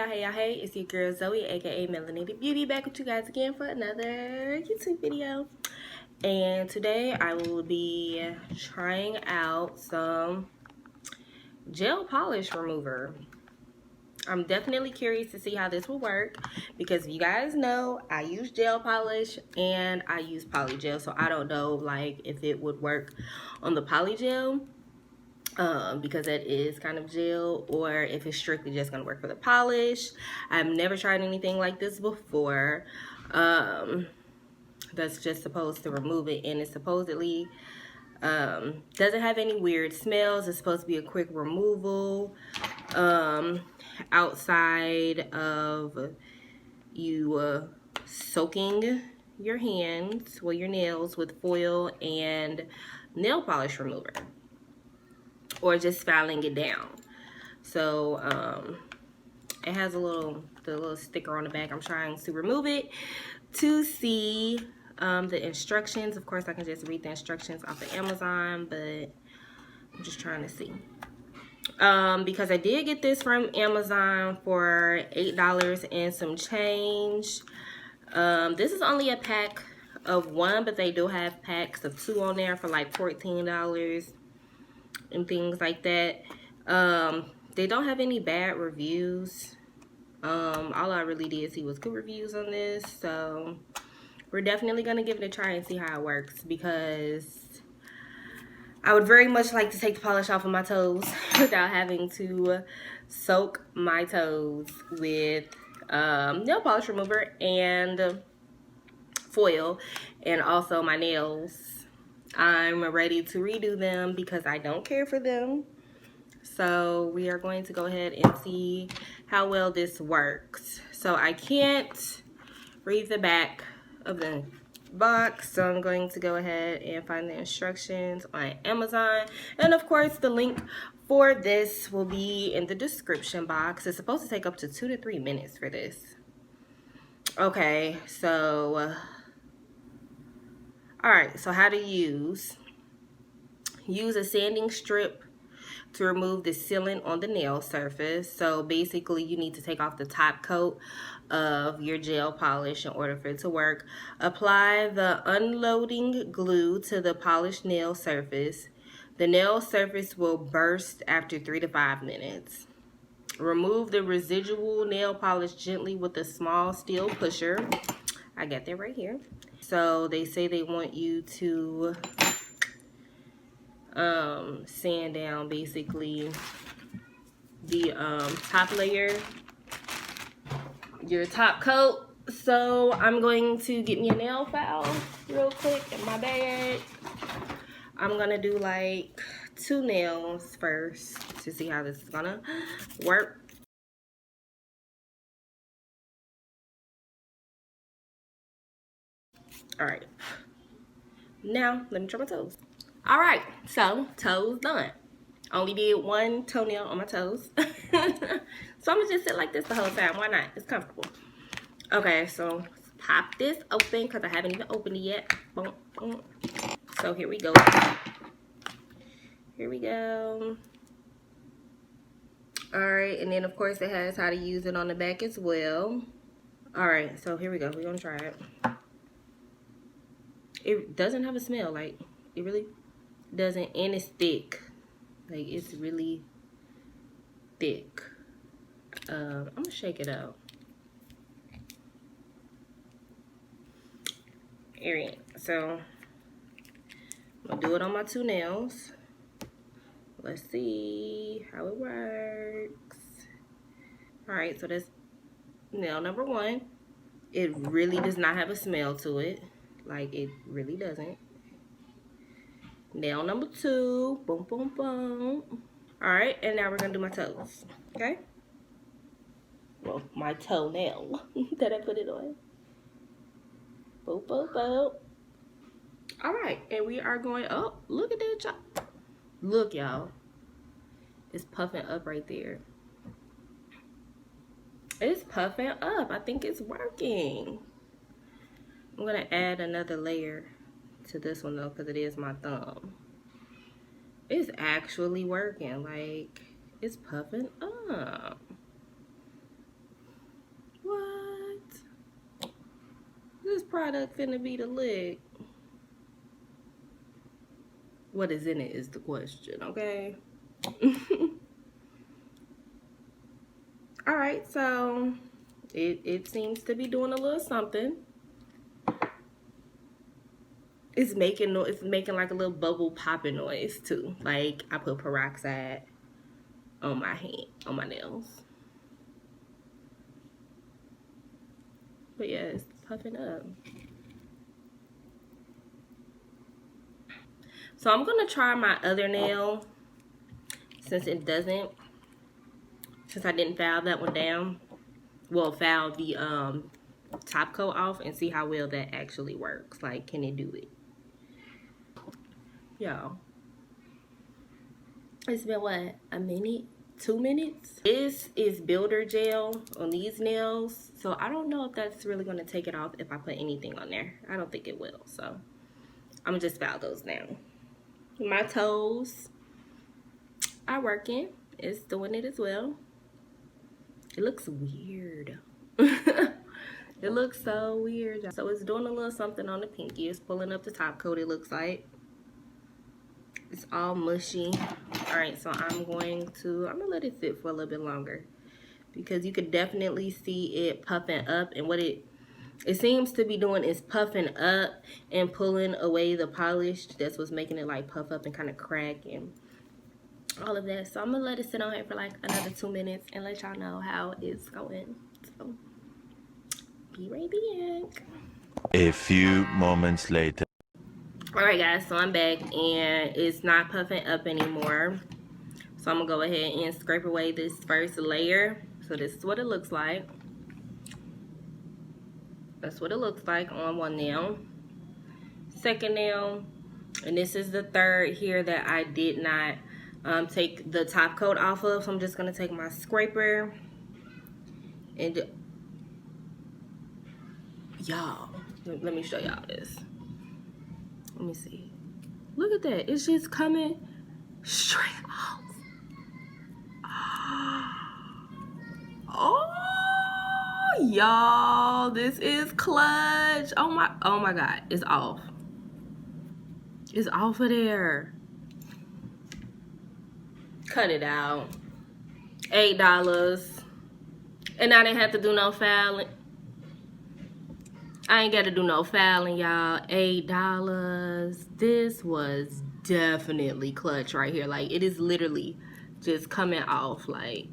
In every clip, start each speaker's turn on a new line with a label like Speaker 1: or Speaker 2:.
Speaker 1: Hey, it's your girl Zoe, aka Melanated Beauty, back with you guys again for another YouTube video. And today I will be trying out some gel polish remover. I'm definitely curious to see how this will work because if you guys know, I use gel polish and I use poly gel, so I don't know like if it would work on the poly gel. Because that is kind of gel, or if it's strictly just gonna work for the polish. I've never tried anything like this before. That's just supposed to remove it, and it supposedly doesn't have any weird smells. It's supposed to be a quick removal outside of you soaking your hands, well, your nails with foil and nail polish remover, or just filing it down. So it has the little sticker on the back. I'm trying to remove it to see the instructions. Of course, I can just read the instructions off of Amazon, but I'm just trying to see. Because I did get this from Amazon for $8 and some change. This is only a pack of 1, but they do have packs of 2 on there for like $14 and things like that. They don't have any bad reviews. All I really did see was good reviews on this, so we're definitely gonna give it a try and see how it works, because I would very much like to take the polish off of my toes without having to soak my toes with nail polish remover and foil, and also my nails. I'm ready to redo them because I don't care for them. So we are going to go ahead and see how well this works. So I can't read the back of the box, so I'm going to go ahead and find the instructions on Amazon. And of course, the link for this will be in the description box. It's supposed to take up to 2 to 3 minutes for this. Okay, so alright, so how to use a sanding strip to remove the sealant on the nail surface. So basically you need to take off the top coat of your gel polish in order for it to work. Apply the unloading glue to the polished nail surface. The nail surface will burst after 3 to 5 minutes. Remove the residual nail polish gently with a small steel pusher. I got that right here. So they say they want you to sand down basically the top layer, your top coat. So I'm going to get me a nail file real quick in my bag. I'm gonna do like 2 nails first to see how this is gonna work. All right, now let me try my toes. All right, so toes done. Only did 1 toenail on my toes. So I'm gonna just sit like this the whole time. Why not? It's comfortable. Okay, so pop this open because I haven't even opened it yet. Boom, boom. So here we go. Here we go. All right, and then of course it has how to use it on the back as well. All right, so here we go. We're gonna try it. It doesn't have a smell, like it really doesn't, and it's thick. Like it's really thick. I'm gonna shake it out. Alright, so I'm gonna do it on my 2 nails. Let's see how it works. Alright, so that's nail number 1. It really does not have a smell to it. Like it really doesn't. Nail number 2. Boom, boom, boom. Alright, and now we're gonna do my toes. Okay? Well, my toenail that I put it on. Boop, boop, boop. Alright, and we are going, oh, look at that, y'all. Look, y'all. It's puffing up right there. It's puffing up. I think it's working. I'm gonna add another layer to this one though, because it is my thumb. It's actually working. Like, it's puffing up. product finna be the lick? What is in it is the question, okay? All right, so it seems to be doing a little something. It's making like a little bubble popping noise too. Like I put peroxide on my hand, on my nails. But yeah, it's puffing up. So I'm gonna try my other nail since I didn't file that one down. Well, file the top coat off and see how well that actually works. Like, can it do it? Y'all, it's been what, a minute, 2 minutes? This is builder gel on these nails, so I don't know if that's really going to take it off if I put anything on there. I don't think it will, so I'm gonna just file those now. My toes are working. It's doing it as well. It looks weird. It looks so weird. So it's doing a little something on the pinky. It's pulling up the top coat, it looks like. It's all mushy. All right, so I'm gonna let it sit for a little bit longer because you could definitely see it puffing up, and what it seems to be doing is puffing up and pulling away the polish. That's what's making it like puff up and kind of crack and all of that. So I'm gonna let it sit on here for like another 2 minutes and let y'all know how it's going. So be right back.
Speaker 2: A few moments later.
Speaker 1: Alright guys, so I'm back and it's not puffing up anymore. So I'm gonna go ahead and scrape away this first layer. So this is what it looks like. That's what it looks like on one nail. Second nail, and this is the third here that I did not take the top coat off of. So I'm just gonna take my scraper and y'all, let me show y'all this. Let me see. Look at that. It's just coming straight off. Oh, y'all, this is clutch. Oh my God, it's off. It's off of there. Cut it out. $8. And I didn't have to do no filing. I ain't got to do no filing, y'all. $8. This was definitely clutch right here. Like, it is literally just coming off, like,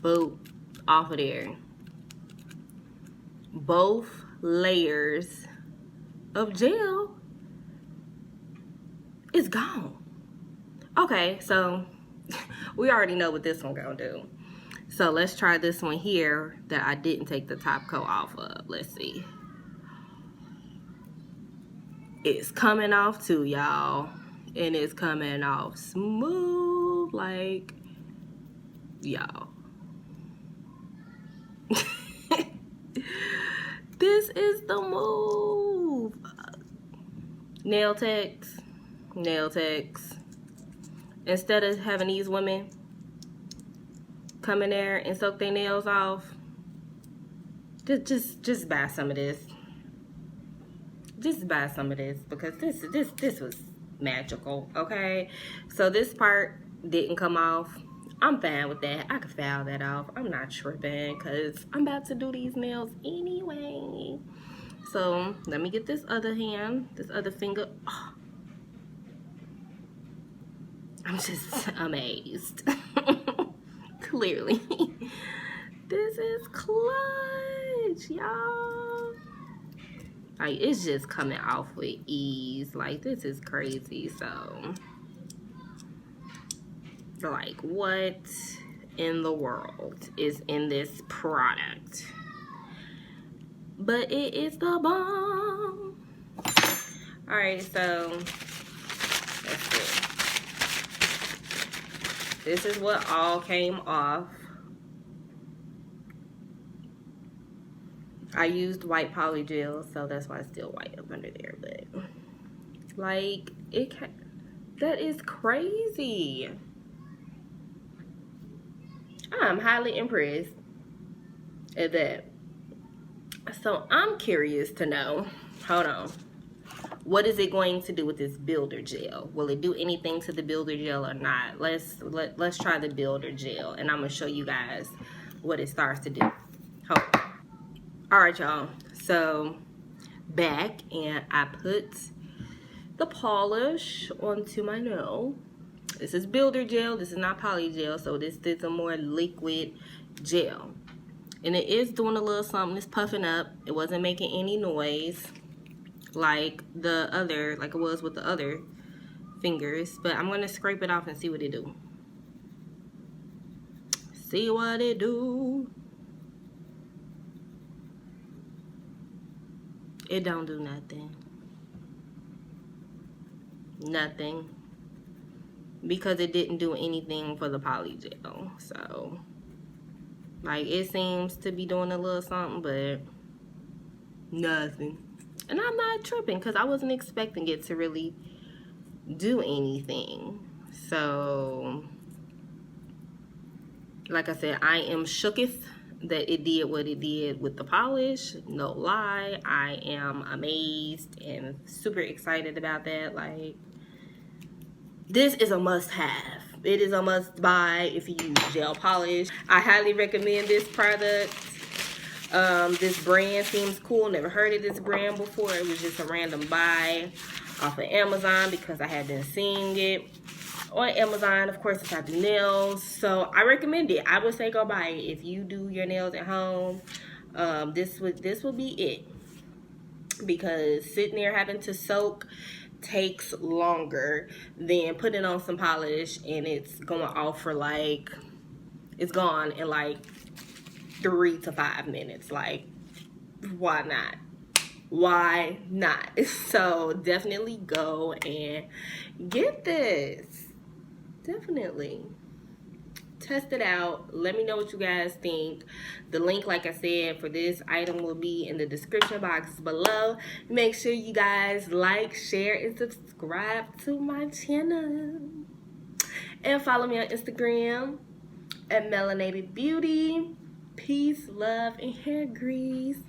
Speaker 1: boop, off of there. Both layers of gel is gone. Okay, so we already know what this one gonna do. So let's try this one here that I didn't take the top coat off of. Let's see. It's coming off too, y'all. And it's coming off smooth, like, y'all. This is the move. Nail techs. Instead of having these women come in there and soak their nails off, just buy some of this. Just buy some of this because this was magical. Okay, so this part didn't come off. I'm fine with that. I could file that off. I'm not tripping because I'm about to do these nails anyway. So let me get this other hand, this other finger. Oh, I'm just amazed. Clearly. This is clutch, y'all. Like, it's just coming off with ease. Like, this is crazy. So, like, what in the world is in this product? But it is the bomb. Alright, so that's it. This is what all came off. I used white poly gel, so that's why it's still white up under there. But like, that is crazy. I'm highly impressed at that. So I'm curious to know, hold on, what is it going to do with this builder gel? Will it do anything to the builder gel or not? Let's try the builder gel, and I'm gonna show you guys what it starts to do. Hold on. All right, y'all. So back, and I put the polish onto my nail. This is builder gel. This is not poly gel, so this is a more liquid gel. And it is doing a little something. It's puffing up. It wasn't making any noise like it was with the other fingers. But I'm gonna scrape it off and see what it do. See what it do. It don't do nothing. Nothing. Because it didn't do anything for the poly gel. So like, it seems to be doing a little something, but nothing. And I'm not tripping because I wasn't expecting it to really do anything. So like I said, I am shooketh that it did what it did with the polish. No lie. I am amazed and super excited about that. Like, this is a must-have. It is a must-buy if you use gel polish. I highly recommend this product. This brand seems cool. Never heard of this brand before. It was just a random buy off of Amazon because I had been seeing it on Amazon. Of course, it's got the nails, so I recommend it. I would say go buy it if you do your nails at home. This would be it, because sitting there having to soak takes longer than putting on some polish and it's going off for like, it's gone in like 3 to 5 minutes. Like, why not? Why not? So definitely go and get this. Definitely test it out. Let me know what you guys think. The link, like I said, for this item will be in the description box below. Make sure you guys like, share, and subscribe to my channel, and follow me on Instagram at Melanated Beauty. Peace, love, and hair grease.